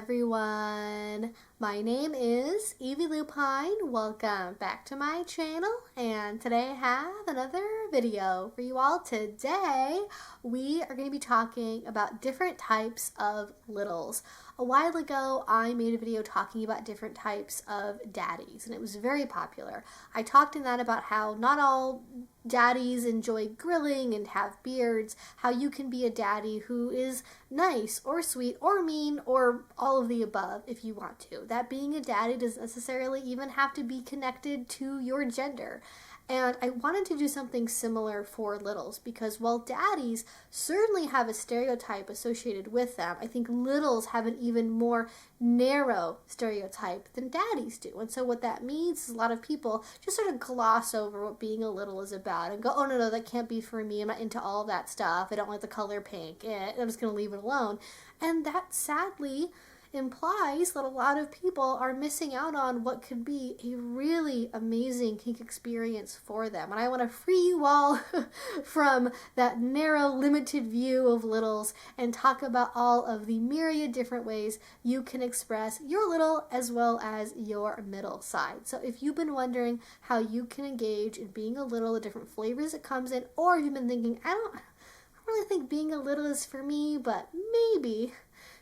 everyone. My name is Evie Lupine. Welcome back to my channel, and today I have another video for you all. Today we are going to be talking about different types of littles. A while ago I made a video talking about different types of daddies, and it was very popular. I talked in that about how not all daddies enjoy grilling and have beards, how you can be a daddy who is nice or sweet or mean or all of the above if you want to. That being a daddy doesn't necessarily even have to be connected to your gender. And I wanted to do something similar for littles because while daddies certainly have a stereotype associated with them, I think littles have an even more narrow stereotype than daddies do. And so what that means is a lot of people just sort of gloss over what being a little is about and go, oh no, that can't be for me. I'm not into all that stuff. I don't like the color pink. I'm just going to leave it alone. And that sadly implies that a lot of people are missing out on what could be a really amazing kink experience for them. And I want to free you all from that narrow, limited view of littles and talk about all of the myriad different ways you can express your little as well as your middle side. So if you've been wondering how you can engage in being a little, the different flavors it comes in, or if you've been thinking, I don't really think being a little is for me, but maybe,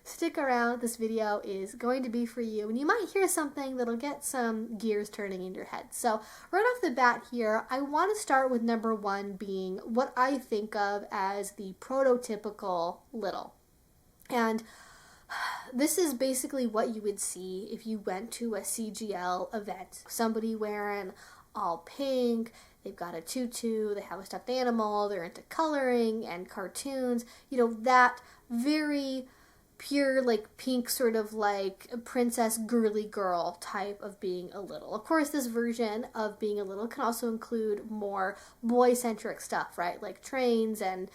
stick around. This video is going to be for you, and you might hear something that'll get some gears turning in your head. So right off the bat here, I want to start with number one being what I think of as the prototypical little. And this is basically what you would see if you went to a CGL event. Somebody wearing all pink, they've got a tutu, they have a stuffed animal, they're into coloring and cartoons, you know, that very pure, like, pink, sort of like a princess girly girl type of being a little. Of course, this version of being a little can also include more boy-centric stuff, right? Like trains and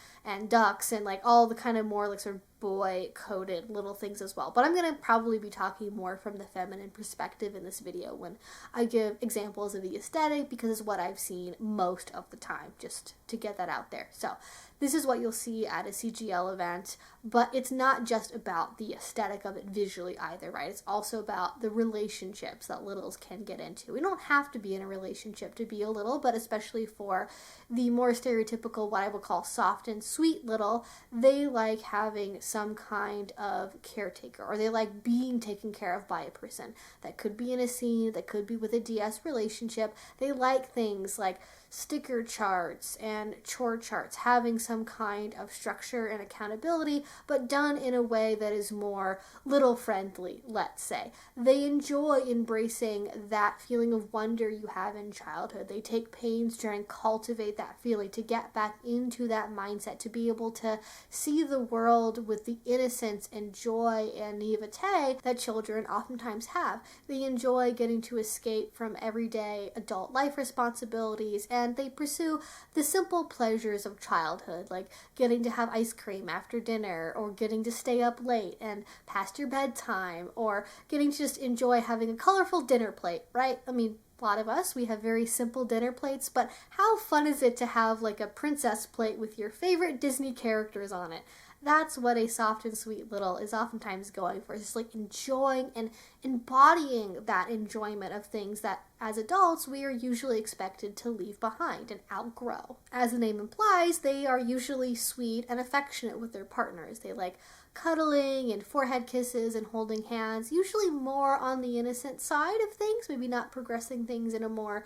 ducks and like all the kind of more like sort of boy-coded little things as well. But I'm going to probably be talking more from the feminine perspective in this video when I give examples of the aesthetic, because it's what I've seen most of the time, just to get that out there. So this is what you'll see at a CGL event, but it's not just about the aesthetic of it visually either, right? It's also about the relationships that littles can get into. We don't have to be in a relationship to be a little, but especially for the more stereotypical, what I would call soft and sweet little, they like having some kind of caretaker, or they like being taken care of by a person. That could be in a scene, that could be with a DS relationship. They like things like sticker charts and chore charts, having some kind of structure and accountability, but done in a way that is more little friendly, let's say. They enjoy embracing that feeling of wonder you have in childhood. They take pains to try and cultivate that feeling, to get back into that mindset, to be able to see the world with the innocence and joy and naivete that children oftentimes have. They enjoy getting to escape from everyday adult life responsibilities, and they pursue the simple pleasures of childhood, like getting to have ice cream after dinner, or getting to stay up late and past your bedtime, or getting to just enjoy having a colorful dinner plate, right? I mean, a lot of us, we have very simple dinner plates, but how fun is it to have like a princess plate with your favorite Disney characters on it? That's what a soft and sweet little is oftentimes going for. It's just like enjoying and embodying that enjoyment of things that as adults we are usually expected to leave behind and outgrow. As the name implies, they are usually sweet and affectionate with their partners. They like cuddling and forehead kisses and holding hands, usually more on the innocent side of things, maybe not progressing things in a more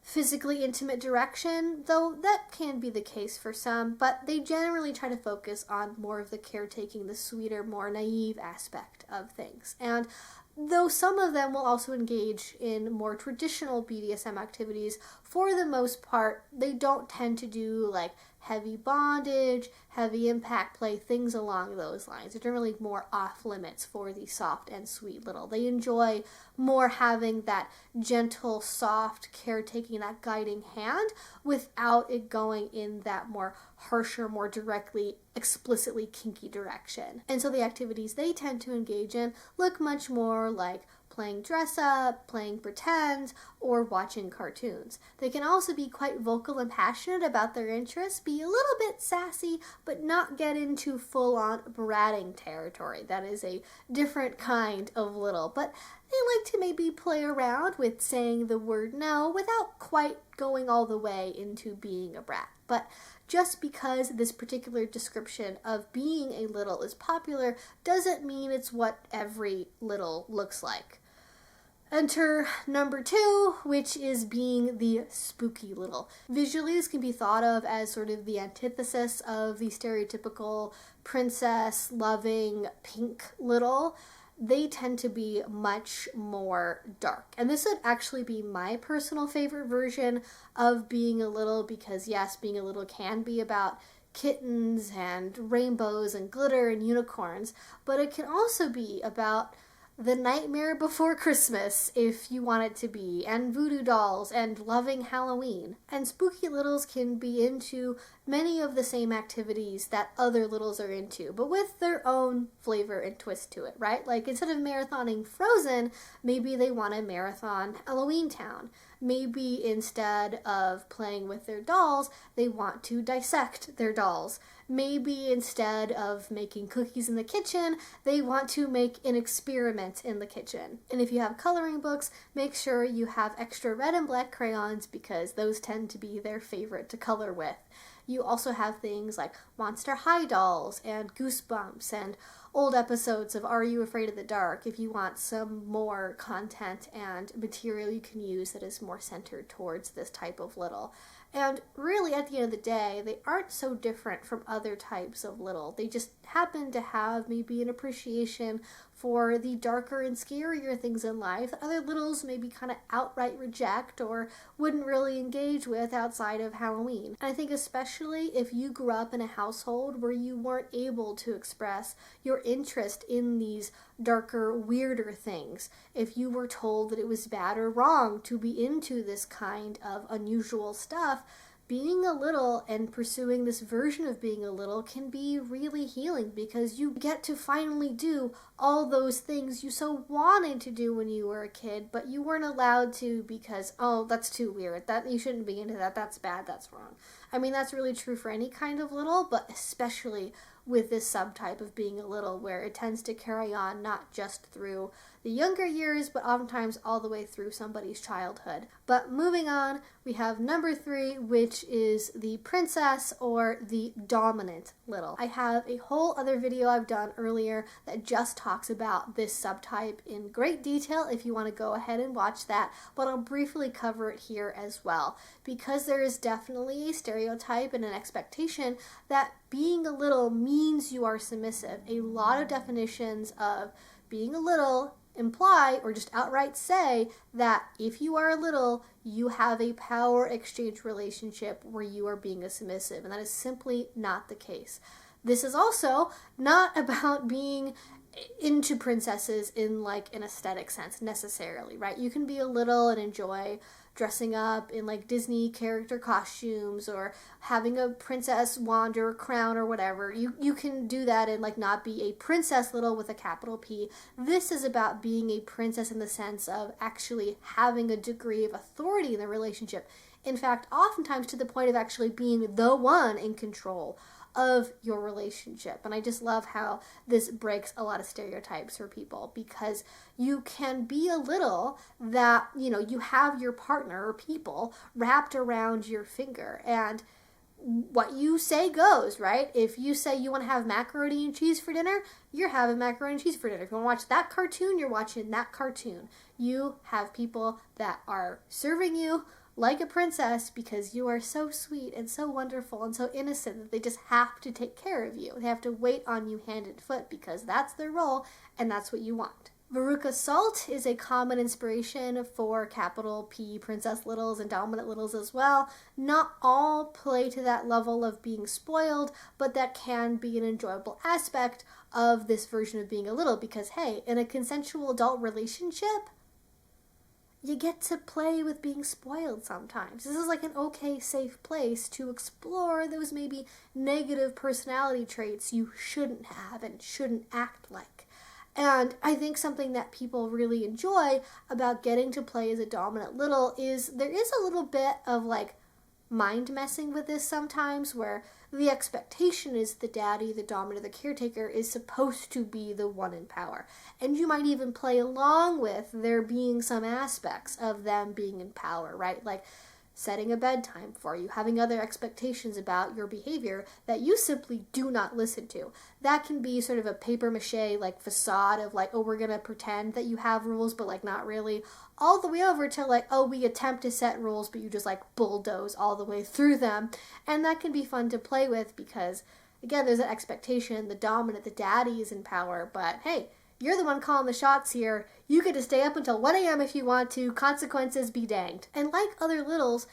physically intimate direction, though that can be the case for some, but they generally try to focus on more of the caretaking, the sweeter, more naive aspect of things. And though some of them will also engage in more traditional BDSM activities, for the most part, they don't tend to do like heavy bondage, heavy impact play, things along those lines. They're generally more off limits for the soft and sweet little. They enjoy more having that gentle, soft caretaking, that guiding hand, without it going in that more harsher, more directly, explicitly kinky direction. And so the activities they tend to engage in look much more like playing dress up, playing pretend, or watching cartoons. They can also be quite vocal and passionate about their interests, be a little bit sassy, but not get into full-on bratting territory. That is a different kind of little, but they like to maybe play around with saying the word no without quite going all the way into being a brat. But just because this particular description of being a little is popular doesn't mean it's what every little looks like. Enter number 2, which is being the spooky little. Visually, this can be thought of as sort of the antithesis of the stereotypical princess, loving, pink little. They tend to be much more dark. And this would actually be my personal favorite version of being a little, because yes, being a little can be about kittens and rainbows and glitter and unicorns, but it can also be about the Nightmare Before Christmas, if you want it to be, and voodoo dolls, and loving Halloween. And spooky littles can be into many of the same activities that other littles are into, but with their own flavor and twist to it, right? Like, instead of marathoning Frozen, maybe they want to marathon Halloween Town. Maybe instead of playing with their dolls, they want to dissect their dolls. Maybe instead of making cookies in the kitchen, they want to make an experiment in the kitchen. And if you have coloring books, make sure you have extra red and black crayons, because those tend to be their favorite to color with. You also have things like Monster High dolls and Goosebumps and old episodes of Are You Afraid of the Dark if you want some more content and material you can use that is more centered towards this type of little. And really, at the end of the day, they aren't so different from other types of little. They just happen to have maybe an appreciation for the darker and scarier things in life that other littles maybe kind of outright reject or wouldn't really engage with outside of Halloween. And I think especially if you grew up in a household where you weren't able to express your interest in these darker, weirder things, if you were told that it was bad or wrong to be into this kind of unusual stuff, being a little and pursuing this version of being a little can be really healing, because you get to finally do all those things you so wanted to do when you were a kid, but you weren't allowed to because, oh, that's too weird, that you shouldn't be into that, that's bad, that's wrong. I mean, that's really true for any kind of little, but especially with this subtype of being a little, where it tends to carry on not just through the younger years, but oftentimes all the way through somebody's childhood. But moving on, we have number 3, which is the princess or the dominant little. I have a whole other video I've done earlier that just talks about this subtype in great detail if you want to go ahead and watch that, but I'll briefly cover it here as well, because there is definitely a stereotype and an expectation that being a little means you are submissive. A lot of definitions of being a little imply or just outright say that if you are a little, you have a power exchange relationship where you are being a submissive, and that is simply not the case. This is also not about being into princesses in like an aesthetic sense necessarily, right? You can be a little and enjoy dressing up in like Disney character costumes or having a princess wand or crown or whatever. You can do that and like not be a princess little with a capital P. This is about being a princess in the sense of actually having a degree of authority in the relationship. In fact, oftentimes to the point of actually being the one in control of your relationship. And I just love how this breaks a lot of stereotypes for people, because you can be a little that, you know, you have your partner or people wrapped around your finger, and what you say goes, right? If you say you want to have macaroni and cheese for dinner, you're having macaroni and cheese for dinner. If you want to watch that cartoon, you're watching that cartoon. You have people that are serving you like a princess because you are so sweet and so wonderful and so innocent that they just have to take care of you. They have to wait on you hand and foot because that's their role and that's what you want. Veruca Salt is a common inspiration for capital P princess littles and dominant littles as well. Not all play to that level of being spoiled, but that can be an enjoyable aspect of this version of being a little, because hey, in a consensual adult relationship, you get to play with being spoiled sometimes. This is like an okay, safe place to explore those maybe negative personality traits you shouldn't have and shouldn't act like. And I think something that people really enjoy about getting to play as a dominant little is there is a little bit of like mind messing with this sometimes, where the expectation is the daddy, the dominant, the caretaker is supposed to be the one in power. And you might even play along with there being some aspects of them being in power, right? Like setting a bedtime for you, having other expectations about your behavior that you simply do not listen to. That can be sort of a paper mache like facade of like, oh, we're gonna pretend that you have rules, but like not really, all the way over to like, oh, we attempt to set rules, but you just like bulldoze all the way through them. And that can be fun to play with because, again, there's an expectation, the dominant, the daddy is in power, but hey, you're the one calling the shots here. You get to stay up until 1 a.m. if you want to. Consequences be danged. And like other littles,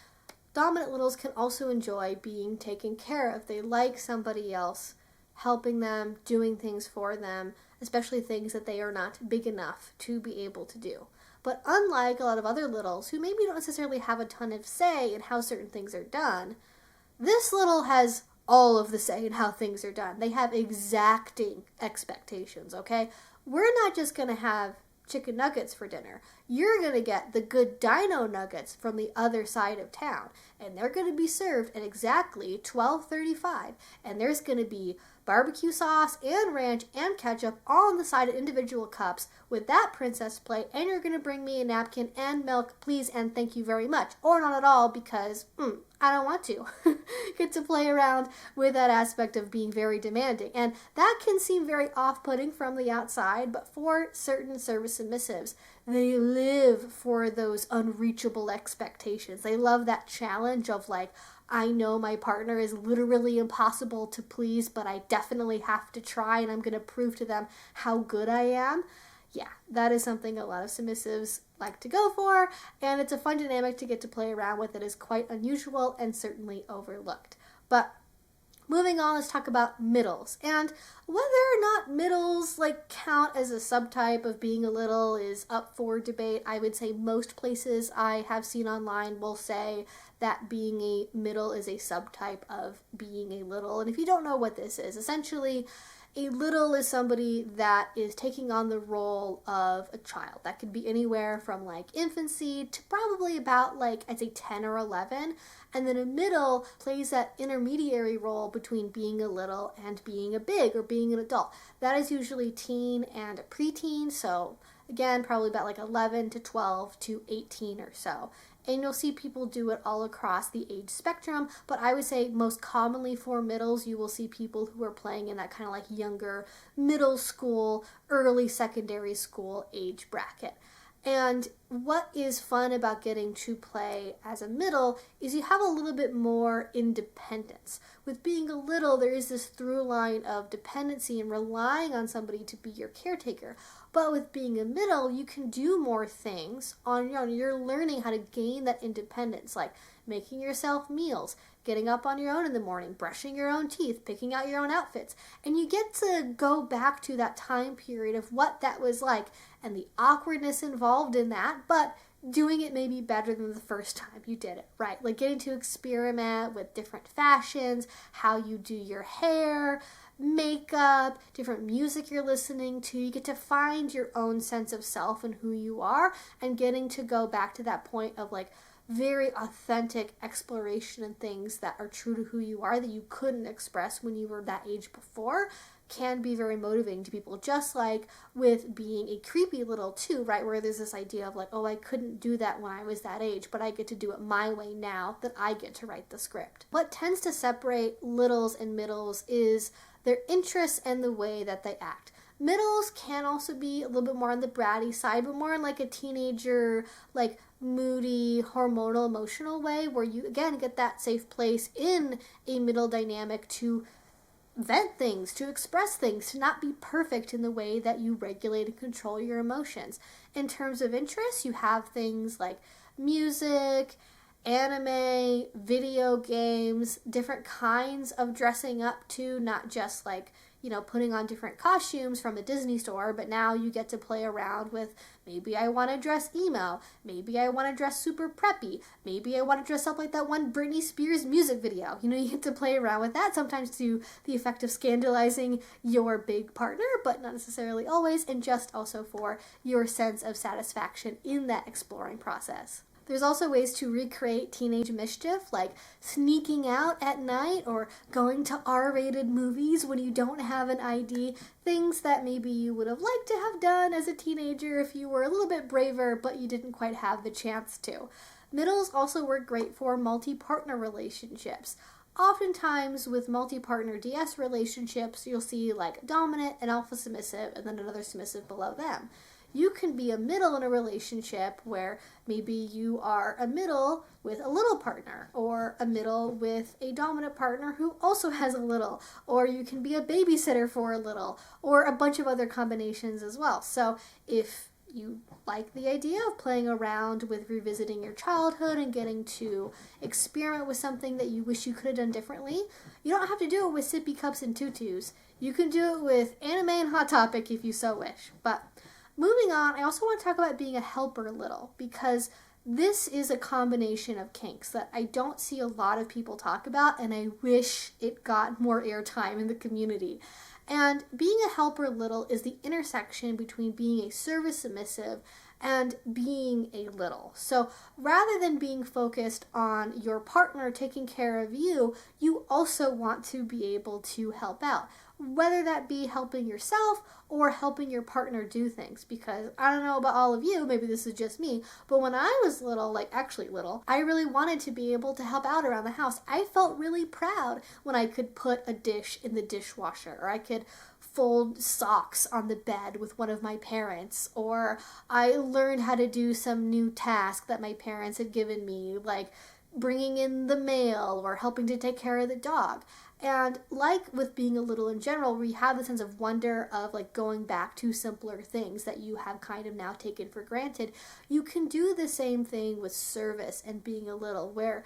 dominant littles can also enjoy being taken care of. They like somebody else helping them, doing things for them, especially things that they are not big enough to be able to do. But unlike a lot of other littles who maybe don't necessarily have a ton of say in how certain things are done, this little has all of the say in how things are done. They have exacting expectations, okay? We're not just going to have chicken nuggets for dinner. You're going to get the good dino nuggets from the other side of town. And they're going to be served at exactly 12:35. And there's going to be barbecue sauce and ranch and ketchup all on the side of individual cups with that princess plate. And you're going to bring me a napkin and milk, please and thank you very much. Or not at all because I don't want to. Get to play around with that aspect of being very demanding. And that can seem very off-putting from the outside, but for certain service submissives, they live for those unreachable expectations. They love that challenge of like, I know my partner is literally impossible to please, but I definitely have to try and I'm going to prove to them how good I am. Yeah, that is something a lot of submissives like to go for, and it's a fun dynamic to get to play around with. It is quite unusual and certainly overlooked. But moving on, let's talk about middles. And whether or not middles like count as a subtype of being a little is up for debate. I would say most places I have seen online will say that being a middle is a subtype of being a little. And if you don't know what this is, essentially a little is somebody that is taking on the role of a child. That could be anywhere from like infancy to probably about like, I'd say 10 or 11. And then a middle plays that intermediary role between being a little and being a big or being an adult. That is usually teen and a preteen. So again, probably about like 11 to 12 to 18 or so. And you'll see people do it all across the age spectrum, but I would say most commonly for middles, you will see people who are playing in that kind of like younger middle school, early secondary school age bracket. And what is fun about getting to play as a middle is you have a little bit more independence. With being a little, there is this through line of dependency and relying on somebody to be your caretaker. But with being a middle, you can do more things on your own. You're learning how to gain that independence, like making yourself meals, getting up on your own in the morning, brushing your own teeth, picking out your own outfits. And you get to go back to that time period of what that was like and the awkwardness involved in that, but doing it maybe better than the first time you did it, right? Like getting to experiment with different fashions, how you do your hair, makeup, different music you're listening to. You get to find your own sense of self and who you are, and getting to go back to that point of like very authentic exploration and things that are true to who you are that you couldn't express when you were that age before can be very motivating to people. Just like with being a creepy little too, right? Where there's this idea of like, oh, I couldn't do that when I was that age, but I get to do it my way now that I get to write the script. What tends to separate littles and middles is their interests and the way that they act. Middles can also be a little bit more on the bratty side, but more in like a teenager, like moody, hormonal, emotional way, where you again get that safe place in a middle dynamic to vent things, to express things, to not be perfect in the way that you regulate and control your emotions. In terms of interests, you have things like music, anime, video games, different kinds of dressing up too, not just like, putting on different costumes from a Disney store, but now you get to play around with, maybe I want to dress emo, maybe I want to dress super preppy, maybe I want to dress up like that one Britney Spears music video. You get to play around with that, sometimes to the effect of scandalizing your big partner, but not necessarily always, and just also for your sense of satisfaction in that exploring process. There's also ways to recreate teenage mischief, like sneaking out at night or going to R-rated movies when you don't have an ID, things that maybe you would have liked to have done as a teenager if you were a little bit braver, but you didn't quite have the chance to. Middles also work great for multi-partner relationships. Oftentimes with multi-partner DS relationships, you'll see like dominant and alpha submissive and then another submissive below them. You can be a middle in a relationship where maybe you are a middle with a little partner, or a middle with a dominant partner who also has a little, or you can be a babysitter for a little, or a bunch of other combinations as well. So if you like the idea of playing around with revisiting your childhood and getting to experiment with something that you wish you could have done differently, you don't have to do it with sippy cups and tutus. You can do it with anime and Hot Topic if you so wish. But moving on, I also want to talk about being a helper little, because this is a combination of kinks that I don't see a lot of people talk about, and I wish it got more airtime in the community. And being a helper little is the intersection between being a service submissive and being a little. So rather than being focused on your partner taking care of you, you also want to be able to help out, whether that be helping yourself or helping your partner do things. Because I don't know about all of you, maybe this is just me, but when I was little, like actually little, I really wanted to be able to help out around the house. I felt really proud when I could put a dish in the dishwasher, or I could fold socks on the bed with one of my parents, or I learned how to do some new task that my parents had given me, like bringing in the mail or helping to take care of the dog. And like with being a little in general, where you have the sense of wonder of like going back to simpler things that you have kind of now taken for granted, you can do the same thing with service and being a little, where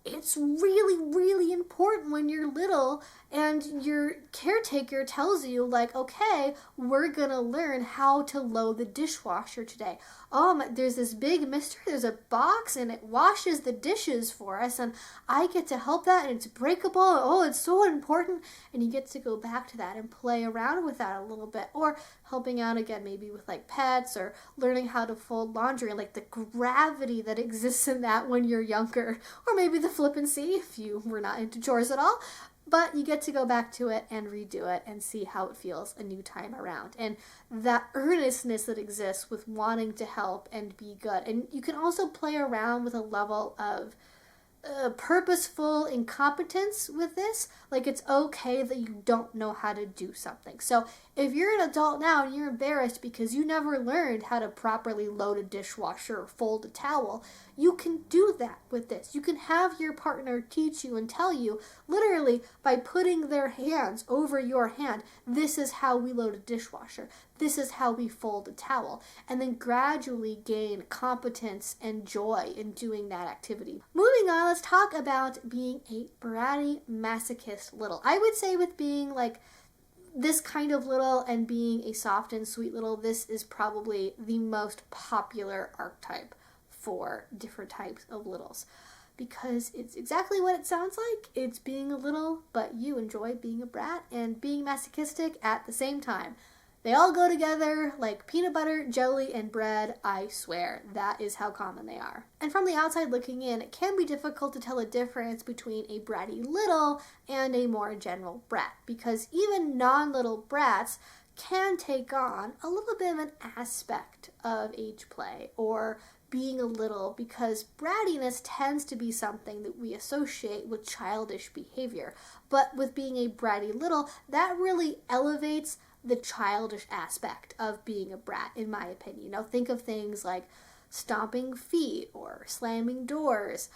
it's really, really important when you're little and your caretaker tells you, like, okay, we're gonna learn how to load the dishwasher today. There's this big mystery, there's a box and it washes the dishes for us, and I get to help that, and it's breakable, it's so important, and you get to go back to that and play around with that a little bit, or helping out again maybe with like pets, or learning how to fold laundry, and like the gravity that exists in that when you're younger, or maybe the flippancy if you were not into chores at all. But you get to go back to it and redo it and see how it feels a new time around. And that earnestness that exists with wanting to help and be good. And you can also play around with a level of purposeful incompetence with this. Like, it's okay that you don't know how to do something. So if you're an adult now and you're embarrassed because you never learned how to properly load a dishwasher or fold a towel, you can do that with this. You can have your partner teach you and tell you, literally by putting their hands over your hand, this is how we load a dishwasher. This is how we fold a towel. And then gradually gain competence and joy in doing that activity. Moving on, let's talk about being a bratty masochist little. I would say with being like this kind of little and being a soft and sweet little, this is probably the most popular archetype for different types of littles, because it's exactly what it sounds like. It's being a little, but you enjoy being a brat and being masochistic at the same time. They all go together like peanut butter, jelly, and bread, I swear. That is how common they are. And from the outside looking in, it can be difficult to tell a difference between a bratty little and a more general brat, because even non-little brats can take on a little bit of an aspect of age play or being a little, because brattiness tends to be something that we associate with childish behavior. But with being a bratty little, that really elevates the childish aspect of being a brat, in my opinion. Think of things like stomping feet or slamming doors,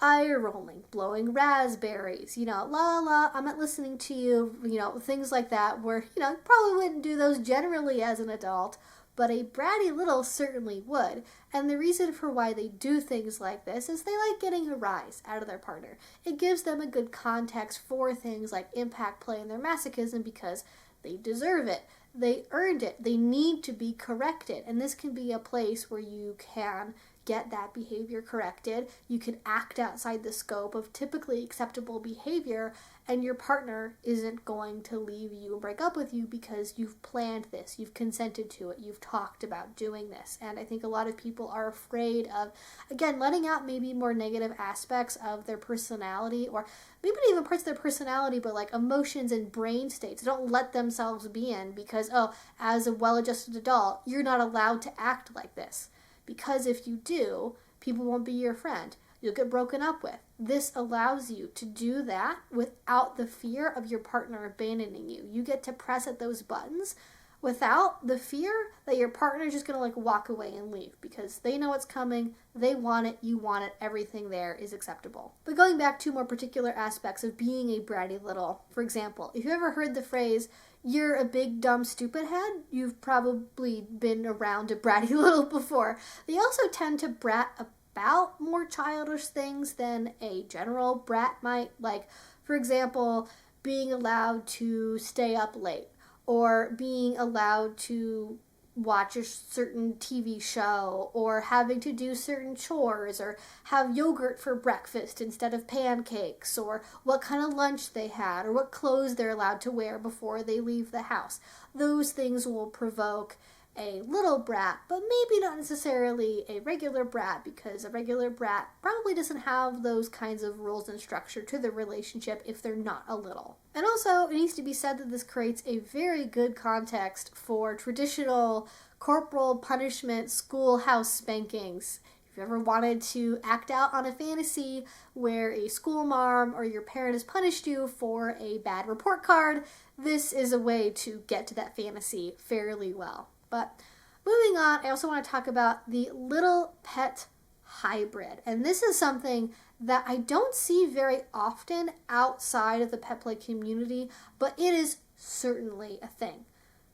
eye rolling, blowing raspberries, la la la, I'm not listening to you, things like that, where, probably wouldn't do those generally as an adult, but a bratty little certainly would. And the reason for why they do things like this is they like getting a rise out of their partner. It gives them a good context for things like impact play and their masochism, because They deserve it. They earned it. They need to be corrected. And this can be a place where you can get that behavior corrected. You can act outside the scope of typically acceptable behavior, and your partner isn't going to leave you and break up with you because you've planned this, you've consented to it, you've talked about doing this. And I think a lot of people are afraid of, again, letting out maybe more negative aspects of their personality, or maybe not even parts of their personality, but like emotions and brain states. They don't let themselves be in because, oh, as a well-adjusted adult, you're not allowed to act like this. Because if you do, people won't be your friend. You'll get broken up with. This allows you to do that without the fear of your partner abandoning you. You get to press at those buttons without the fear that your partner is just going to like walk away and leave, because they know it's coming, they want it, you want it, everything there is acceptable. But going back to more particular aspects of being a bratty little, for example, if you ever heard the phrase, "You're a big dumb stupid head," you've probably been around a bratty little before. They also tend to brat about more childish things than a general brat might. Like, for example, being allowed to stay up late, or being allowed to watch a certain TV show, or having to do certain chores, or have yogurt for breakfast instead of pancakes, or what kind of lunch they had, or what clothes they're allowed to wear before they leave the house. Those things will provoke a little brat, but maybe not necessarily a regular brat, because a regular brat probably doesn't have those kinds of rules and structure to the relationship if they're not a little. And also, it needs to be said that this creates a very good context for traditional corporal punishment schoolhouse spankings. If you ever wanted to act out on a fantasy where a school mom or your parent has punished you for a bad report card, this is a way to get to that fantasy fairly well. But moving on, I also want to talk about the little pet hybrid. And this is something that I don't see very often outside of the pet play community, but it is certainly a thing.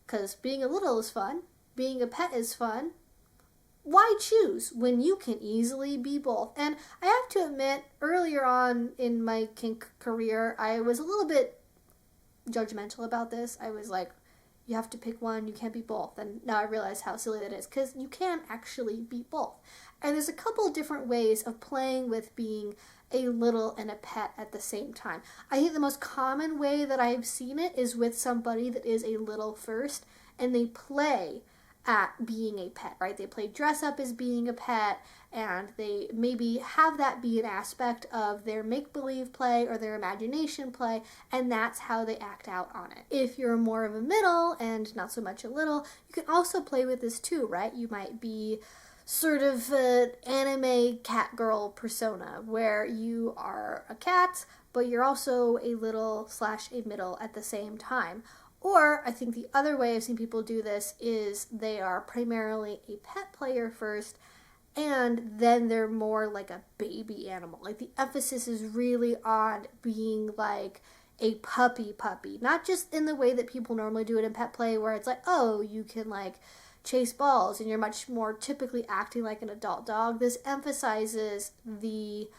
Because being a little is fun, being a pet is fun. Why choose when you can easily be both? And I have to admit, earlier on in my kink career, I was a little bit judgmental about this. I was like, you have to pick one, you can't be both. And now I realize how silly that is, because you can actually be both. And there's a couple different ways of playing with being a little and a pet at the same time. I think the most common way that I've seen it is with somebody that is a little first, and they play at being a pet, right? They play dress up as being a pet, and they maybe have that be an aspect of their make-believe play or their imagination play, and that's how they act out on it. If you're more of a middle and not so much a little, you can also play with this too, right? You might be sort of an anime cat girl persona, where you are a cat, but you're also a little / a middle at the same time. Or I think the other way I've seen people do this is they are primarily a pet player first, and then they're more like a baby animal. Like the emphasis is really on being like a puppy, not just in the way that people normally do it in pet play, where it's like, oh, you can like chase balls and you're much more typically acting like an adult dog. This emphasizes the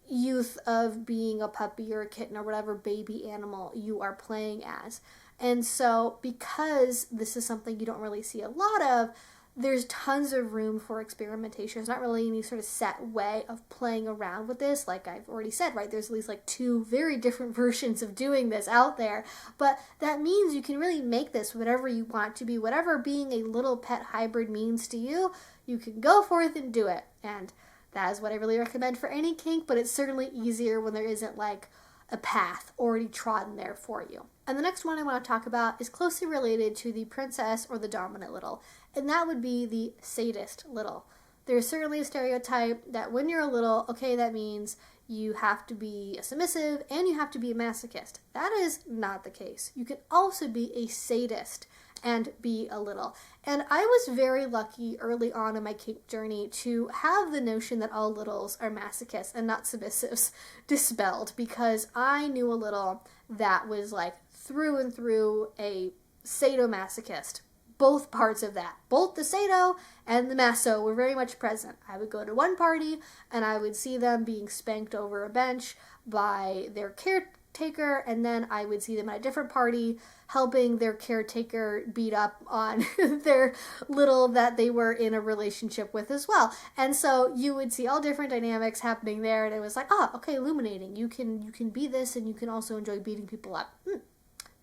youth of being a puppy or a kitten or whatever baby animal you are playing as. And so because this is something you don't really see a lot of, there's tons of room for experimentation. There's not really any sort of set way of playing around with this. Like I've already said, right, there's at least like 2 very different versions of doing this out there. But that means you can really make this whatever you want it to be. Whatever being a little pet hybrid means to you, you can go forth and do it. And that is what I really recommend for any kink, but it's certainly easier when there isn't like a path already trodden there for you. And the next one I want to talk about is closely related to the princess or the dominant little, and that would be the sadist little. There's certainly a stereotype that when you're a little, okay, that means you have to be a submissive and you have to be a masochist. That is not the case. You can also be a sadist and be a little. And I was very lucky early on in my kink journey to have the notion that all littles are masochists and not submissives dispelled, because I knew a little that was like through and through a sadomasochist. Both parts of that, both the sado and the maso, were very much present. I would go to one party and I would see them being spanked over a bench by their caretaker caretaker, and then I would see them at a different party helping their caretaker beat up on their little that they were in a relationship with as well. And so you would see all different dynamics happening there, and it was like, oh, okay, illuminating. You can be this, and you can also enjoy beating people up.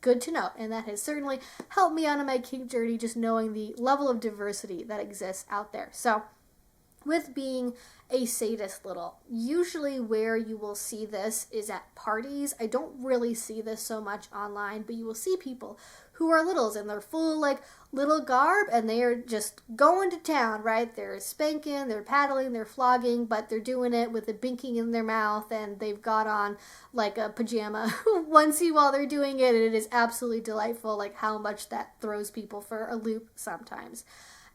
Good to know. And that has certainly helped me on my kink journey, just knowing the level of diversity that exists out there. So with being a sadist little, usually where you will see this is at parties. I don't really see this so much online, but you will see people who are littles and they're full like little garb and they are just going to town, right? They're spanking, they're paddling, they're flogging, but they're doing it with a binky in their mouth and they've got on like a pajama onesie while they're doing it, and it is absolutely delightful like how much that throws people for a loop sometimes.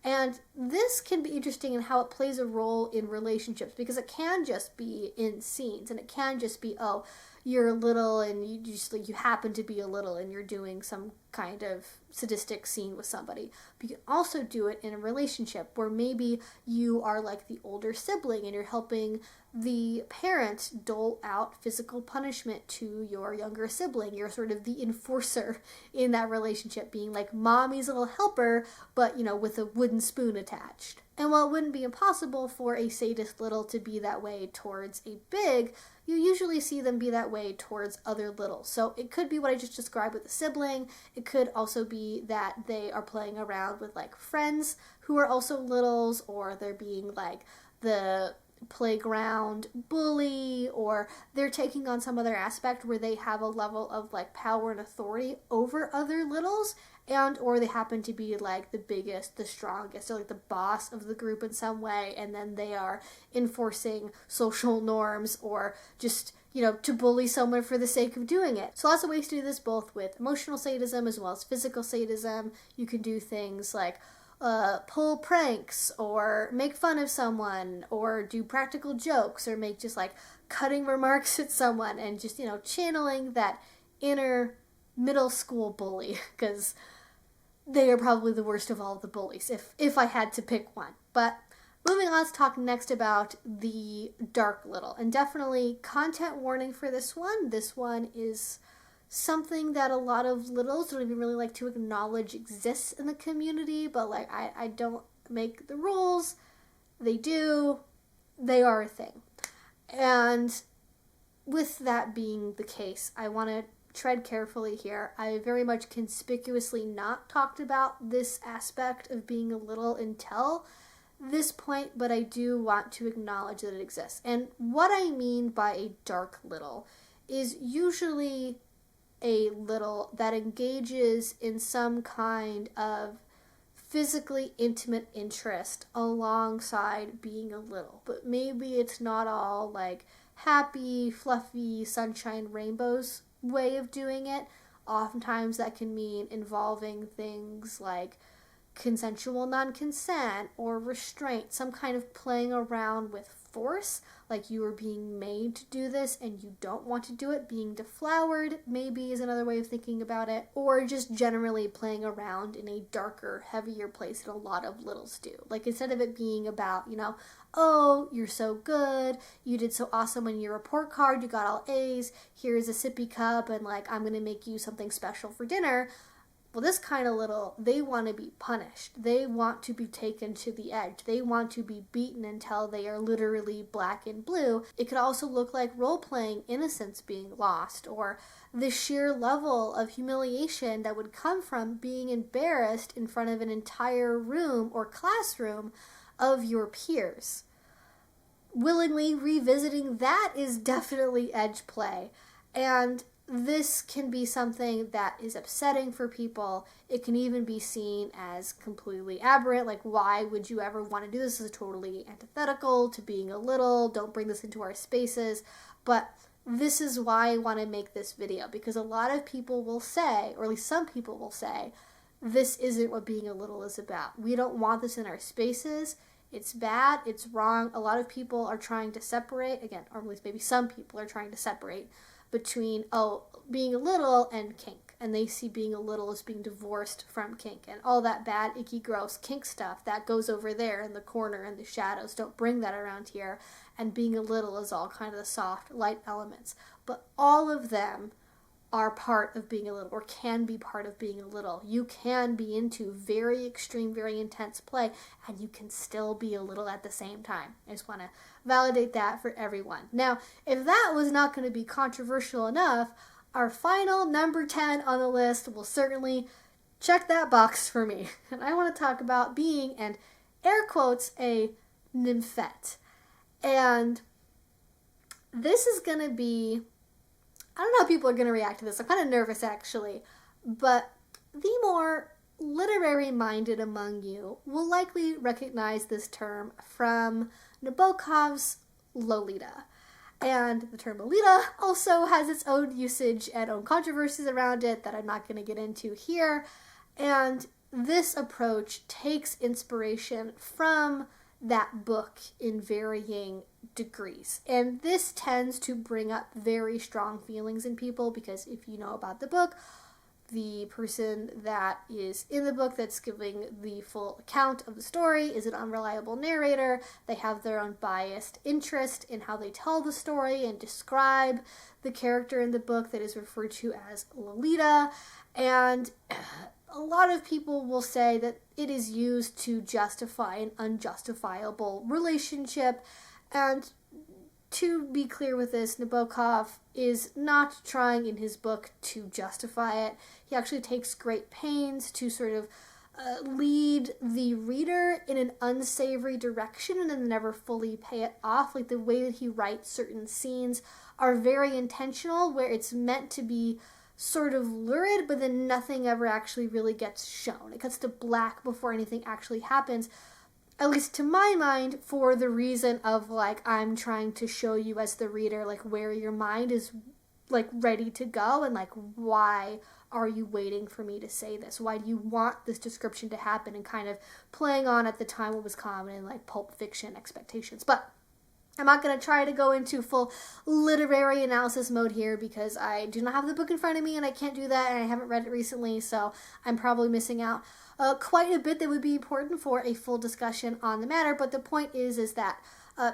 And this can be interesting in how it plays a role in relationships, because it can just be in scenes, and it can just be, oh, you're little and you just like you happen to be a little and you're doing some kind of sadistic scene with somebody. But you can also do it in a relationship where maybe you are like the older sibling and you're helping the parent dole out physical punishment to your younger sibling. You're sort of the enforcer in that relationship, being like mommy's little helper, but with a wooden spoon attached. And while it wouldn't be impossible for a sadist little to be that way towards a big, you usually see them be that way towards other littles. So it could be what I just described with a sibling. It could also be that they are playing around with like friends who are also littles, or they're being like the playground bully, or they're taking on some other aspect where they have a level of like power and authority over other littles, and or they happen to be like the biggest, the strongest, or like the boss of the group in some way, and then they are enforcing social norms or just to bully someone for the sake of doing it. So lots of ways to do this, both with emotional sadism as well as physical sadism. You can do things like pull pranks or make fun of someone or do practical jokes or make just like cutting remarks at someone, and just channeling that inner middle school bully, because they are probably the worst of all the bullies if I had to pick one. But moving on, let's talk next about the dark little, and definitely content warning for this one. This one is something that a lot of littles don't even really like to acknowledge exists in the community, but like I don't make the rules. They do. They are a thing. And with that being the case, I want to tread carefully here. I very much conspicuously not talked about this aspect of being a little until this point, but I do want to acknowledge that it exists. And what I mean by a dark little is usually a little that engages in some kind of physically intimate interest alongside being a little. But maybe it's not all like happy, fluffy, sunshine, rainbows way of doing it. Oftentimes that can mean involving things like consensual non-consent or restraint, some kind of playing around with force, like you are being made to do this and you don't want to do it. Being deflowered maybe is another way of thinking about it, or just generally playing around in a darker, heavier place that a lot of littles do. Like instead of it being about, oh, you're so good, you did so awesome on your report card, you got all A's, here's a sippy cup, and like I'm gonna make you something special for dinner. Well, this kind of little, they want to be punished. They want to be taken to the edge. They want to be beaten until they are literally black and blue. It could also look like role-playing innocence being lost, or the sheer level of humiliation that would come from being embarrassed in front of an entire room or classroom of your peers. Willingly revisiting that is definitely edge play. And this can be something that is upsetting for people. It can even be seen as completely aberrant, like why would you ever want to do this? This is totally antithetical to being a little, don't bring this into our spaces. But this is why I want to make this video, because a lot of people will say, or at least some people will say, this isn't what being a little is about. We don't want this in our spaces. It's bad, it's wrong. A lot of people are trying to separate, again, or at least maybe some people are trying to separate between, being a little and kink. And they see being a little as being divorced from kink. And all that bad, icky, gross kink stuff, that goes over there in the corner in the shadows. Don't bring that around here. And being a little is all kind of the soft, light elements. But all of them are part of being a little, or can be part of being a little. You can be into very extreme, very intense play, and you can still be a little at the same time. I just want to validate that for everyone. Now, if that was not going to be controversial enough, our final number 10 on the list will certainly check that box for me. And I want to talk about being, and air quotes, a nymphet. And this is going to be, I don't know how people are going to react to this. I'm kind of nervous, actually. But the more literary-minded among you will likely recognize this term from Nabokov's Lolita. And the term Lolita also has its own usage and own controversies around it that I'm not going to get into here. And this approach takes inspiration from that book in varying degrees. And this tends to bring up very strong feelings in people because if you know about the book, the person that is in the book that's giving the full account of the story is an unreliable narrator. They have their own biased interest in how they tell the story and describe the character in the book that is referred to as Lolita. And a lot of people will say that it is used to justify an unjustifiable relationship. And to be clear with this, Nabokov is not trying in his book to justify it. He actually takes great pains to sort of lead the reader in an unsavory direction and then never fully pay it off. Like the way that he writes certain scenes are very intentional, where it's meant to be sort of lurid, but then nothing ever actually really gets shown. It cuts to black before anything actually happens. At least to my mind, for the reason of, like, I'm trying to show you as the reader, like, where your mind is, like, ready to go, and, like, why are you waiting for me to say this? Why do you want this description to happen? And kind of playing on at the time what was common in, like, pulp fiction expectations. But I'm not going to try to go into full literary analysis mode here because I do not have the book in front of me and I can't do that and I haven't read it recently, so I'm probably missing out quite a bit that would be important for a full discussion on the matter. But the point is that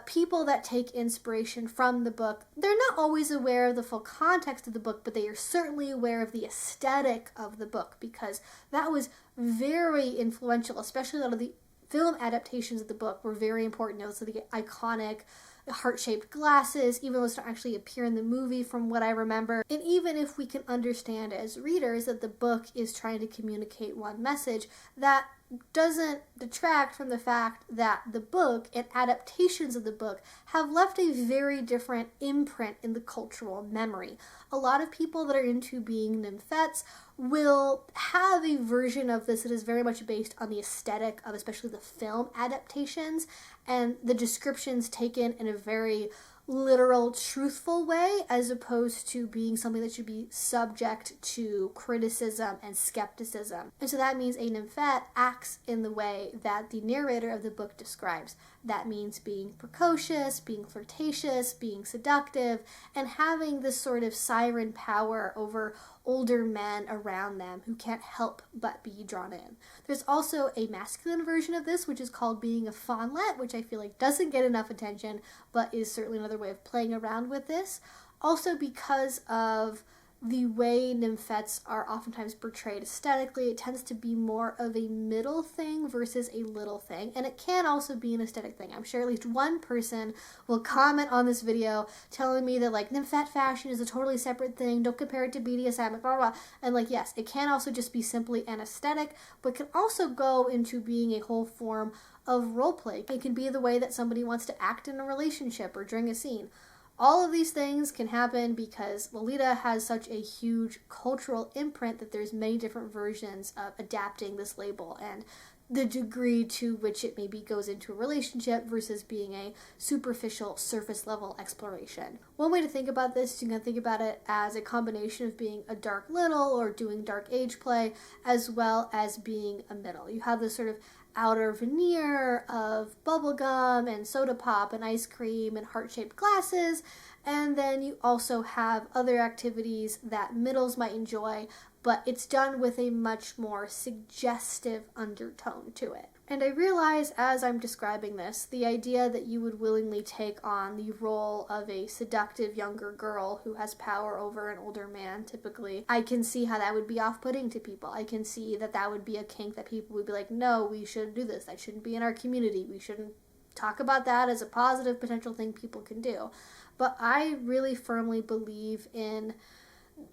people that take inspiration from the book, they're not always aware of the full context of the book, but they are certainly aware of the aesthetic of the book because that was very influential, especially a lot of the film adaptations of the book were very important. Those are the iconic heart-shaped glasses, even though those don't actually appear in the movie from what I remember. And even if we can understand as readers that the book is trying to communicate one message, that doesn't detract from the fact that the book and adaptations of the book have left a very different imprint in the cultural memory. A lot of people that are into being nymphets will have a version of this that is very much based on the aesthetic of especially the film adaptations and the descriptions taken in a very literal, truthful way, as opposed to being something that should be subject to criticism and skepticism. And so that means a nymphet acts in the way that the narrator of the book describes. That means being precocious, being flirtatious, being seductive, and having this sort of siren power over older men around them who can't help but be drawn in. There's also a masculine version of this, which is called being a faunlet, which I feel like doesn't get enough attention, but is certainly another way of playing around with this. Also because of the way nymphets are oftentimes portrayed aesthetically, it tends to be more of a middle thing versus a little thing, and it can also be an aesthetic thing. I'm sure at least one person will comment on this video telling me that, like, nymphet fashion is a totally separate thing, don't compare it to BDSM, blah, blah, blah. And, like, yes, it can also just be simply an aesthetic, but can also go into being a whole form of roleplay. It can be the way that somebody wants to act in a relationship or during a scene. All of these things can happen because Lolita has such a huge cultural imprint that there's many different versions of adapting this label and the degree to which it maybe goes into a relationship versus being a superficial surface level exploration. One way to think about this is you can think about it as a combination of being a dark little or doing dark age play as well as being a middle. You have this sort of outer veneer of bubblegum and soda pop and ice cream and heart-shaped glasses, and then you also have other activities that middles might enjoy, but it's done with a much more suggestive undertone to it. And I realize as I'm describing this, the idea that you would willingly take on the role of a seductive younger girl who has power over an older man, typically, I can see how that would be off-putting to people. I can see that that would be a kink that people would be like, no, we shouldn't do this. That shouldn't be in our community. We shouldn't talk about that as a positive potential thing people can do. But I really firmly believe in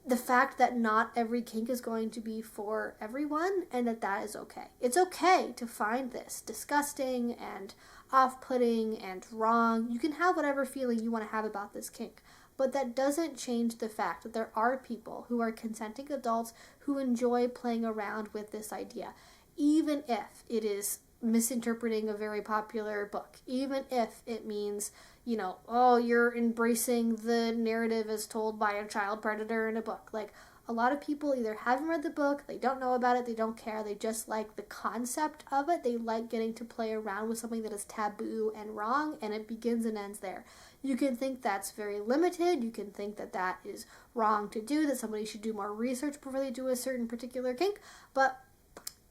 the fact that not every kink is going to be for everyone, and that is okay. It's okay to find this disgusting and off-putting and wrong. You can have whatever feeling you want to have about this kink, but that doesn't change the fact that there are people who are consenting adults who enjoy playing around with this idea, even if it is misinterpreting a very popular book, even if it means, you know, oh, you're embracing the narrative as told by a child predator in a book. Like, a lot of people either haven't read the book, they don't know about it, they don't care, they just like the concept of it. They like getting to play around with something that is taboo and wrong, and it begins and ends there. You can think that's very limited, you can think that that is wrong to do, that somebody should do more research before they do a certain particular kink, but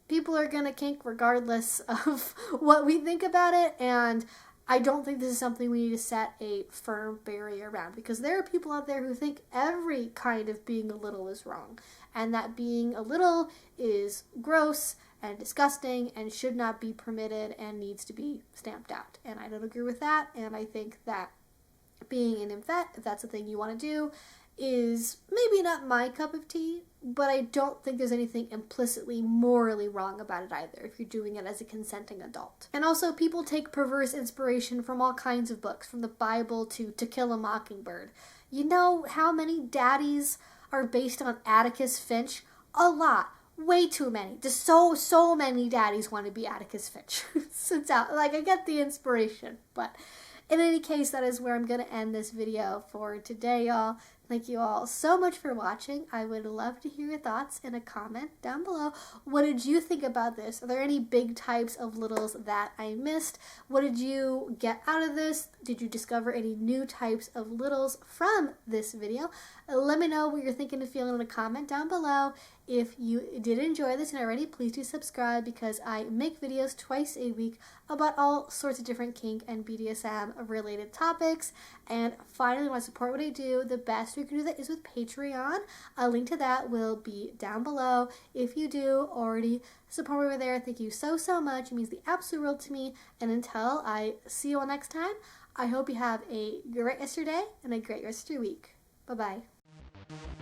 people are gonna kink regardless of what we think about it, and I don't think this is something we need to set a firm barrier around, because there are people out there who think every kind of being a little is wrong, and that being a little is gross and disgusting and should not be permitted and needs to be stamped out. And I don't agree with that, and I think that being an nymphet, if that's the thing you want to do, is maybe not my cup of tea, but I don't think there's anything implicitly morally wrong about it either if you're doing it as a consenting adult. And also, people take perverse inspiration from all kinds of books, from the Bible to To Kill a Mockingbird. You know how many daddies are based on Atticus Finch? A lot. Way too many. Just so many daddies want to be Atticus Finch. It's out. Like, I get the inspiration, but in any case, that is where I'm going to end this video for today, y'all. Thank you all so much for watching. I would love to hear your thoughts in a comment down below. What did you think about this? Are there any big types of littles that I missed? What did you get out of this? Did you discover any new types of littles from this video? Let me know what you're thinking and feeling in a comment down below. If you did enjoy this and already, please do subscribe, because I make videos twice a week about all sorts of different kink and BDSM related topics. And finally, want to support what I do, the best you can do that is with Patreon. A link to that will be down below. If you do already support me over there, thank you so much. It means the absolute world to me. And until I see you all next time, I hope you have a great rest of your day and a great rest of your week. Bye-bye.